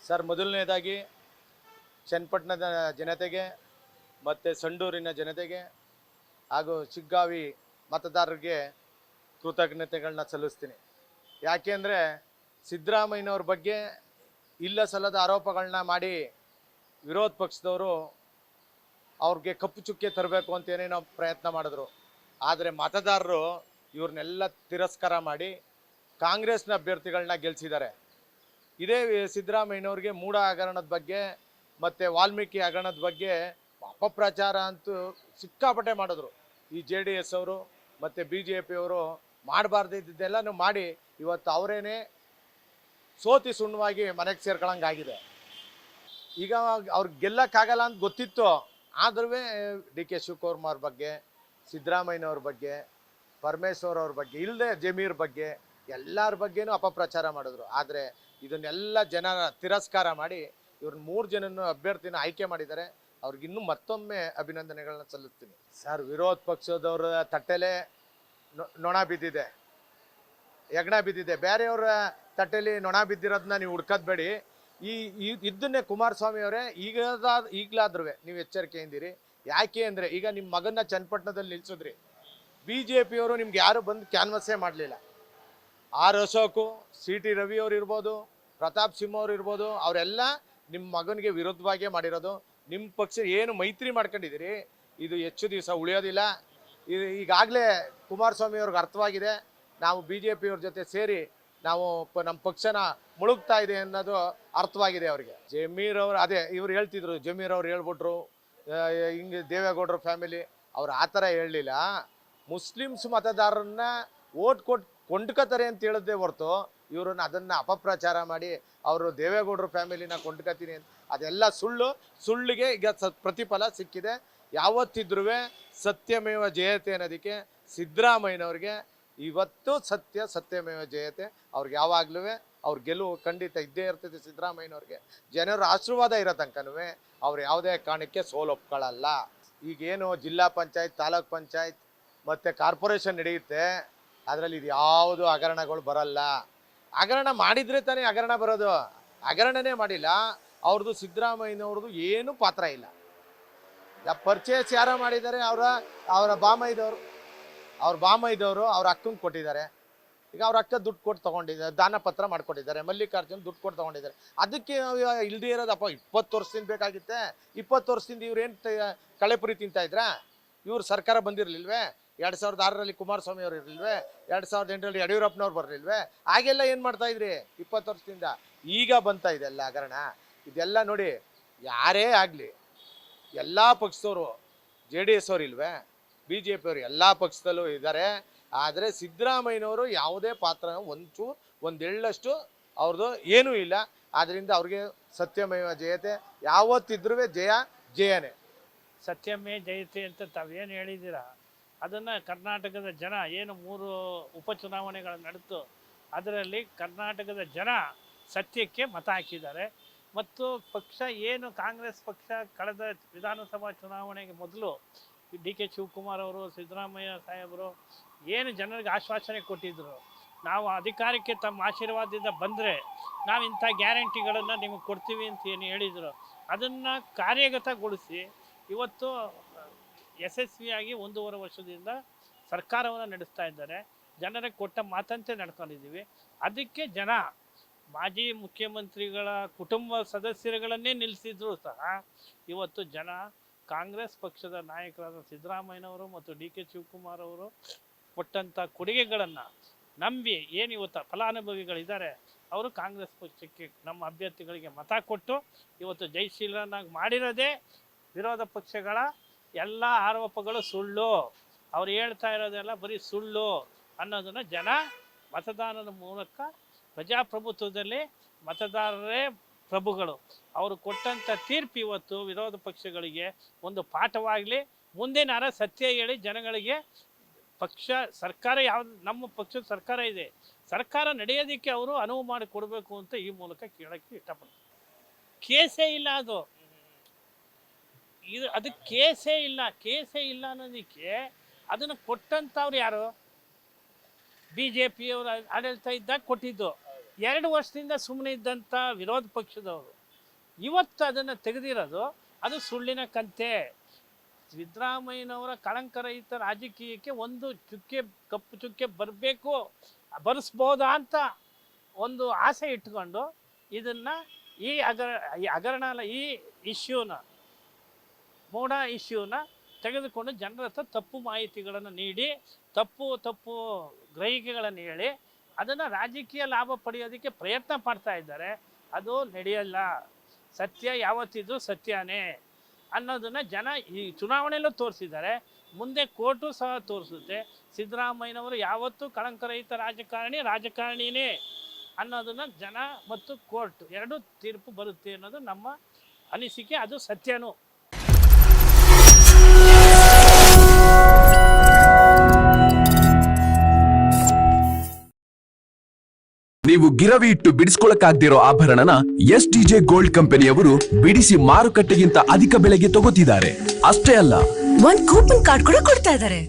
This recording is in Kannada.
ಸರ್, ಮೊದಲನೇದಾಗಿ ಚನ್ನಪಟ್ಟಣದ ಜನತೆಗೆ ಮತ್ತು ಸಂಡೂರಿನ ಜನತೆಗೆ ಹಾಗೂ ಶಿಗ್ಗಾವಿ ಮತದಾರರಿಗೆ ಕೃತಜ್ಞತೆಗಳನ್ನ ಸಲ್ಲಿಸ್ತೀನಿ. ಯಾಕೆಂದರೆ ಸಿದ್ದರಾಮಯ್ಯನವ್ರ ಬಗ್ಗೆ ಇಲ್ಲ ಸಲ್ಲದ ಆರೋಪಗಳನ್ನ ಮಾಡಿ ವಿರೋಧ ಪಕ್ಷದವರು ಅವ್ರಿಗೆ ಕಪ್ಪು ಚುಕ್ಕೆ ತರಬೇಕು ಅಂತ ಏನೇನೋ ಪ್ರಯತ್ನ ಮಾಡಿದ್ರು. ಆದರೆ ಮತದಾರರು ಇವ್ರನ್ನೆಲ್ಲ ತಿರಸ್ಕಾರ ಮಾಡಿ ಕಾಂಗ್ರೆಸ್ನ ಅಭ್ಯರ್ಥಿಗಳನ್ನ ಗೆಲ್ಲಿಸಿದ್ದಾರೆ. ಇದೇ ಸಿದ್ದರಾಮಯ್ಯನವ್ರಿಗೆ ಮೂಢ ಹಗರಣದ ಬಗ್ಗೆ ಮತ್ತು ವಾಲ್ಮೀಕಿ ಹಗರಣದ ಬಗ್ಗೆ ಅಪಪ್ರಚಾರ ಅಂತೂ ಸಿಕ್ಕಾಪಟ್ಟೆ ಮಾಡಿದ್ರು. ಈ JDS ಅವರು ಮತ್ತು BJP ಅವರು ಮಾಡಬಾರ್ದಿದ್ದೆಲ್ಲನೂ ಮಾಡಿ ಇವತ್ತು ಅವರೇನೆ ಸೋತಿ ಸುಣ್ಣವಾಗಿ ಮನೆಗೆ ಸೇರ್ಕೊಳ್ಳಂಗಾಗಿದೆ. ಈಗ ಅವ್ರಿಗೆ ಗೆಲ್ಲಕ್ಕಾಗಲ್ಲ ಅಂತ ಗೊತ್ತಿತ್ತು, ಆದ್ರೂ DK ಶಿವಕುಮಾರ್ ಬಗ್ಗೆ, ಸಿದ್ದರಾಮಯ್ಯನವ್ರ ಬಗ್ಗೆ, ಪರಮೇಶ್ವರ್ ಅವ್ರ ಬಗ್ಗೆ, ಇಲ್ಲದೆ ಜಮೀರ್ ಬಗ್ಗೆ ಎಲ್ಲರ ಬಗ್ಗೆನೂ ಅಪಪ್ರಚಾರ ಮಾಡಿದ್ರು. ಆದರೆ ಇದನ್ನೆಲ್ಲ ಜನ ತಿರಸ್ಕಾರ ಮಾಡಿ ಇವ್ರನ್ನ 3 ಜನನ ಅಭ್ಯರ್ಥಿನ ಆಯ್ಕೆ ಮಾಡಿದ್ದಾರೆ. ಅವ್ರಿಗಿನ್ನೂ ಮತ್ತೊಮ್ಮೆ ಅಭಿನಂದನೆಗಳನ್ನ ಸಲ್ಲಿಸ್ತೀನಿ. ಸರ್, ವಿರೋಧ ಪಕ್ಷದವ್ರ ತಟ್ಟೆಲೆ ನೊಣ ಬಿದ್ದಿದೆ, ಹೆಗ್ಣ ಬಿದ್ದಿದೆ. ಬೇರೆಯವ್ರ ತಟ್ಟೆಲಿ ನೊಣ ಬಿದ್ದಿರೋದನ್ನ ನೀವು ಹುಡ್ಕೋದ್ಬೇಡಿ. ಇದನ್ನೇ ಕುಮಾರಸ್ವಾಮಿ ಅವರೇ ಈಗಲಾದ್ರೂ ನೀವು ಎಚ್ಚರಿಕೆಯಿಂದಿರಿ. ಯಾಕೆ ಅಂದರೆ ಈಗ ನಿಮ್ಮ ಮಗನ್ನ ಚನ್ನಪಟ್ಟಣದಲ್ಲಿ ನಿಲ್ಸಿದ್ರಿ, BJP ಅವರು ನಿಮ್ಗೆ ಯಾರು ಬಂದು ಕ್ಯಾನ್ವಸ್ಸೇ ಮಾಡಲಿಲ್ಲ. R ಅಶೋಕು, CT ರವಿ ಅವ್ರು ಇರ್ಬೋದು, ಪ್ರತಾಪ್ ಸಿಂಹ ಅವ್ರು ಇರ್ಬೋದು, ಅವರೆಲ್ಲ ನಿಮ್ಮ ಮಗನಿಗೆ ವಿರುದ್ಧವಾಗೇ ಮಾಡಿರೋದು. ನಿಮ್ಮ ಪಕ್ಷ ಏನು ಮೈತ್ರಿ ಮಾಡ್ಕೊಂಡಿದ್ದೀರಿ, ಇದು ಹೆಚ್ಚು ದಿವಸ ಉಳಿಯೋದಿಲ್ಲ. ಈಗಾಗಲೇ ಕುಮಾರಸ್ವಾಮಿ ಅವ್ರಿಗೆ ಅರ್ಥವಾಗಿದೆ, ನಾವು BJP ಅವ್ರ ಜೊತೆ ಸೇರಿ ನಾವು ನಮ್ಮ ಪಕ್ಷನ ಮುಳುಗ್ತಾ ಇದೆ ಅನ್ನೋದು ಅರ್ಥವಾಗಿದೆ ಅವರಿಗೆ. ಜಮೀರ್ ಅವರು ಅದೇ ಇವ್ರು ಹೇಳ್ತಿದ್ರು, ಜಮೀರ್ ಅವ್ರು ಹೇಳ್ಬಿಟ್ರು ಹಿಂಗೆ ದೇವೇಗೌಡರ ಫ್ಯಾಮಿಲಿ ಅವ್ರು ಆ ಥರ ಹೇಳಲಿಲ್ಲ. ಮುಸ್ಲಿಮ್ಸ್ ಮತದಾರರನ್ನ ಓಟ್ ಕೊಂಡ್ಕೋತಾರೆ ಅಂತ ಹೇಳಿದ್ದೇ ಹೊರತು ಇವ್ರನ್ನ ಅದನ್ನು ಅಪಪ್ರಚಾರ ಮಾಡಿ ಅವರು ದೇವೇಗೌಡರ ಫ್ಯಾಮಿಲಿನ ಕೊಂಡ್ಕೊತೀನಿ ಅಂತ ಅದೆಲ್ಲ ಸುಳ್ಳಿಗೆ ಈಗ ಪ್ರತಿಫಲ ಸಿಕ್ಕಿದೆ. ಯಾವತ್ತಿದ್ರೂ ಸತ್ಯಮೇವ ಜಯತೆ ಅನ್ನೋದಕ್ಕೆ ಸಿದ್ದರಾಮಯ್ಯನವ್ರಿಗೆ ಇವತ್ತು ಸತ್ಯಮೇವ ಜಯತೆ. ಅವ್ರಿಗೆ ಯಾವಾಗಲೂ ಅವ್ರ ಗೆಲುವು ಖಂಡಿತ ಇದ್ದೇ ಇರ್ತದೆ. ಸಿದ್ದರಾಮಯ್ಯನವ್ರಿಗೆ ಜನರ ಆಶೀರ್ವಾದ ಇರೋ ತನಕನೂ ಅವ್ರು ಯಾವುದೇ ಕಾರಣಕ್ಕೆ ಸೋಲೊಪ್ಕೊಳ್ಳಲ್ಲ. ಈಗೇನು ಜಿಲ್ಲಾ ಪಂಚಾಯತ್, ತಾಲೂಕ್ ಪಂಚಾಯತ್ ಮತ್ತು ಕಾರ್ಪೊರೇಷನ್ ನಡೆಯುತ್ತೆ, ಅದರಲ್ಲಿ ಇದು ಯಾವುದು ಹಗರಣಗಳು ಬರಲ್ಲ. ಹಗರಣ ಮಾಡಿದರೆ ತಾನೇ ಹಗರಣ ಬರೋದು. ಹಗರಣನೇ ಮಾಡಿಲ್ಲ ಅವ್ರದ್ದು, ಸಿದ್ದರಾಮಯ್ಯನವ್ರದ್ದು ಏನು ಪಾತ್ರ ಇಲ್ಲ. ಪರ್ಚೇಸ್ ಯಾರೋ ಮಾಡಿದ್ದಾರೆ, ಅವರ ಬಾಮೈದವರು ಅವ್ರ ಅಕ್ಕಂಗೆ ಕೊಟ್ಟಿದ್ದಾರೆ. ಈಗ ಅವ್ರ ಅಕ್ಕ ದುಡ್ಡು ಕೊಟ್ಟು ತೊಗೊಂಡಿದ್ದಾರೆ, ದಾನ ಪತ್ರ ಮಾಡ್ಕೊಟ್ಟಿದ್ದಾರೆ. ಮಲ್ಲಿಕಾರ್ಜುನ್ ದುಡ್ಡು ಕೊಟ್ಟು ತೊಗೊಂಡಿದ್ದಾರೆ. ಅದಕ್ಕೆ ಇಲ್ಲದೇ ಇರೋದಪ್ಪ 20 ವರ್ಷದಿಂದ ಬೇಕಾಗಿತ್ತೆ. 20 ವರ್ಷದಿಂದ ಇವ್ರೇನು ಕಳೆಪುರಿ ತಿಂತಾಯಿದ್ರಾ? ಇವ್ರು ಸರ್ಕಾರ ಬಂದಿರಲಿಲ್ವೇ? 2006ರಲ್ಲಿ ಕುಮಾರಸ್ವಾಮಿ ಅವ್ರು ಇರಲಿಲ್ವೇ? 2008ರಲ್ಲಿ ಯಡಿಯೂರಪ್ಪನವ್ರು ಬರಲಿಲ್ವೇ? ಆಗೆಲ್ಲ ಏನು ಮಾಡ್ತಾಯಿದ್ರಿ 20 ವರ್ಷದಿಂದ? ಈಗ ಬಂತ ಇದೆಲ್ಲ ಹಗರಣ. ಇದೆಲ್ಲ ನೋಡಿ, ಯಾರೇ ಆಗಲಿ ಎಲ್ಲ ಪಕ್ಷದವರು, JDS ಅವ್ರು ಇಲ್ವೇ, BJP ಅವರು ಎಲ್ಲ ಪಕ್ಷದಲ್ಲೂ ಇದ್ದಾರೆ. ಆದರೆ ಸಿದ್ದರಾಮಯ್ಯನವರು ಯಾವುದೇ ಪಾತ್ರ ಒಂದೆಳ್ಳಷ್ಟು ಅವ್ರದ್ದು ಏನೂ ಇಲ್ಲ. ಆದ್ದರಿಂದ ಅವ್ರಿಗೆ ಸತ್ಯಮೇವ ಜಯತೆ. ಯಾವತ್ತಿದ್ರೂ ಜಯನೇ. ಸತ್ಯಮೇ ಜಯತೆ ಅಂತ ತಾವೇನು ಹೇಳಿದ್ದೀರಾ, ಅದನ್ನು ಕರ್ನಾಟಕದ ಜನ ಏನು 3 ಉಪಚುನಾವಣೆಗಳು ನಡೆದು ಅದರಲ್ಲಿ ಕರ್ನಾಟಕದ ಜನ ಸತ್ಯಕ್ಕೆ ಮತ ಹಾಕಿದ್ದಾರೆ. ಮತ್ತು ಪಕ್ಷ ಏನು ಕಾಂಗ್ರೆಸ್ ಪಕ್ಷ ಕಳೆದ ವಿಧಾನಸಭಾ ಚುನಾವಣೆಗೆ ಮೊದಲು DK ಶಿವಕುಮಾರ್ ಅವರು, ಸಿದ್ದರಾಮಯ್ಯ ಸಾಹೇಬರು ಏನು ಜನರಿಗೆ ಆಶ್ವಾಸನೆ ಕೊಟ್ಟಿದ್ದರು, ನಾವು ಅಧಿಕಾರಕ್ಕೆ ತಮ್ಮ ಆಶೀರ್ವಾದದಿಂದ ಬಂದರೆ ನಾವು ಇಂಥ ಗ್ಯಾರಂಟಿಗಳನ್ನು ನಿಮಗೆ ಕೊಡ್ತೀವಿ ಅಂತ ಏನು ಹೇಳಿದರು, ಅದನ್ನು ಕಾರ್ಯಗತಗೊಳಿಸಿ ಇವತ್ತು ಯಶಸ್ವಿಯಾಗಿ 1.5 ವರ್ಷದಿಂದ ಸರ್ಕಾರವನ್ನು ನಡೆಸ್ತಾ ಇದ್ದಾರೆ. ಜನರಿಗೆ ಕೊಟ್ಟ ಮಾತಂತೆ ನಡ್ಕೊಂಡಿದ್ದೀವಿ. ಅದಕ್ಕೆ ಜನ ಮಾಜಿ ಮುಖ್ಯಮಂತ್ರಿಗಳ ಕುಟುಂಬ ಸದಸ್ಯರುಗಳನ್ನೇ ನಿಲ್ಲಿಸಿದ್ರು ಸಹ ಇವತ್ತು ಜನ ಕಾಂಗ್ರೆಸ್ ಪಕ್ಷದ ನಾಯಕರಾದ ಸಿದ್ದರಾಮಯ್ಯನವರು ಮತ್ತು DK ಶಿವಕುಮಾರ್ ಅವರು ಕೊಟ್ಟಂಥ ಕೊಡುಗೆಗಳನ್ನು ನಂಬಿ ಏನು ಇವತ್ತು ಫಲಾನುಭವಿಗಳಿದ್ದಾರೆ ಅವರು ಕಾಂಗ್ರೆಸ್ ಪಕ್ಷಕ್ಕೆ ನಮ್ಮ ಅಭ್ಯರ್ಥಿಗಳಿಗೆ ಮತ ಕೊಟ್ಟು ಇವತ್ತು ಜಯಶೀಲನಾಗಿ ಮಾಡಿರೋದೇ ವಿರೋಧ ಪಕ್ಷಗಳ ಎಲ್ಲ ಆರೋಪಗಳು ಸುಳ್ಳು, ಅವ್ರು ಹೇಳ್ತಾ ಇರೋದೆಲ್ಲ ಬರೀ ಸುಳ್ಳು ಅನ್ನೋದನ್ನು ಜನ ಮತದಾನದ ಮೂಲಕ, ಪ್ರಜಾಪ್ರಭುತ್ವದಲ್ಲಿ ಮತದಾರರೇ ಪ್ರಭುಗಳು, ಅವರು ಕೊಟ್ಟಂಥ ತೀರ್ಪು ಇವತ್ತು ವಿರೋಧ ಪಕ್ಷಗಳಿಗೆ ಒಂದು ಪಾಠವಾಗಲಿ. ಮುಂದಿನ ಸತ್ಯ ಹೇಳಿ ಜನಗಳಿಗೆ ಪಕ್ಷ ಸರ್ಕಾರ ಯಾವ್ದು ನಮ್ಮ ಪಕ್ಷದ ಸರ್ಕಾರ ಇದೆ, ಸರ್ಕಾರ ನಡೆಯೋದಕ್ಕೆ ಅವರು ಅನುವು ಮಾಡಿ ಕೊಡಬೇಕು ಅಂತ ಈ ಮೂಲಕ ಕೇಳೋಕ್ಕೆ ಇಷ್ಟಪಡ್ತೀನಿ. ಕೇಸೇ ಇಲ್ಲ ಅದಕ್ಕೆ ಕೇಸೇ ಇಲ್ಲ ಅನ್ನೋದಕ್ಕೆ ಅದನ್ನು ಕೊಟ್ಟಂಥವ್ರು ಯಾರು? BJP ಅವರು ಆಡಳಿತ ಇದ್ದಾಗ ಕೊಟ್ಟಿದ್ದು. 2 ವರ್ಷದಿಂದ ಸುಮ್ಮನೆ ಇದ್ದಂಥ ವಿರೋಧ ಪಕ್ಷದವರು ಇವತ್ತು ಅದನ್ನು ತೆಗೆದಿರೋದು ಅದು ಸುಳ್ಳಿನ ಕಂತೆ. ಸಿದ್ದರಾಮಯ್ಯನವರ ಕಳಂಕರಹಿತ ರಾಜಕೀಯಕ್ಕೆ ಒಂದು ಚುಕ್ಕೆ, ಕಪ್ಪು ಚುಕ್ಕೆ ಬರಬೇಕು, ಬರೆಸ್ಬೋದಾ ಅಂತ ಒಂದು ಆಸೆ ಇಟ್ಕೊಂಡು ಇದನ್ನು ಈ ಹಗರಣ ಈ ಇಶ್ಯೂನ, ಮೋಡ ಇಶ್ಯೂನ ತೆಗೆದುಕೊಂಡು ಜನರ ಹತ್ರ ತಪ್ಪು ಮಾಹಿತಿಗಳನ್ನು ನೀಡಿ ತಪ್ಪು ಗ್ರಹಿಕೆಗಳನ್ನು ಹೇಳಿ ಅದನ್ನು ರಾಜಕೀಯ ಲಾಭ ಪಡೆಯೋದಕ್ಕೆ ಪ್ರಯತ್ನ ಪಡ್ತಾ ಇದ್ದಾರೆ. ಅದು ನಡೆಯಲ್ಲ. ಸತ್ಯ ಯಾವತ್ತಿದ್ರೂ ಸತ್ಯನೇ ಅನ್ನೋದನ್ನು ಜನ ಈ ಚುನಾವಣೆಯಲ್ಲೂ ತೋರಿಸಿದ್ದಾರೆ, ಮುಂದೆ ಕೋರ್ಟು ಸಹ ತೋರಿಸುತ್ತೆ. ಸಿದ್ದರಾಮಯ್ಯನವರು ಯಾವತ್ತೂ ಕಳಂಕರಹಿತ ರಾಜಕಾರಣಿನೇ ಅನ್ನೋದನ್ನು ಜನ ಮತ್ತು ಕೋರ್ಟ್ ಎರಡೂ ತೀರ್ಪು ಬರುತ್ತೆ ಅನ್ನೋದು ನಮ್ಮ ಅನಿಸಿಕೆ. ಅದು ಸತ್ಯನೂ. ನೀವು ಗಿರವಿ ಇಟ್ಟು ಬಿಡಿಸ್ಕೊಳಕ್ಕಾಗ್ದಿರೋ ಆಭರಣನ STJ ಗೋಲ್ಡ್ ಕಂಪನಿಯವರು ಬಿಡಿಸಿ ಮಾರುಕಟ್ಟೆಗಿಂತ ಅಧಿಕ ಬೆಲೆಗೆ ತಗೋತಿದ್ದಾರೆ. ಅಷ್ಟೇ ಅಲ್ಲ, 1 ಕೂಪನ್ ಕಾರ್ಡ್ ಕೂಡ ಕೊಡ್ತಾ ಇದ್ದಾರೆ.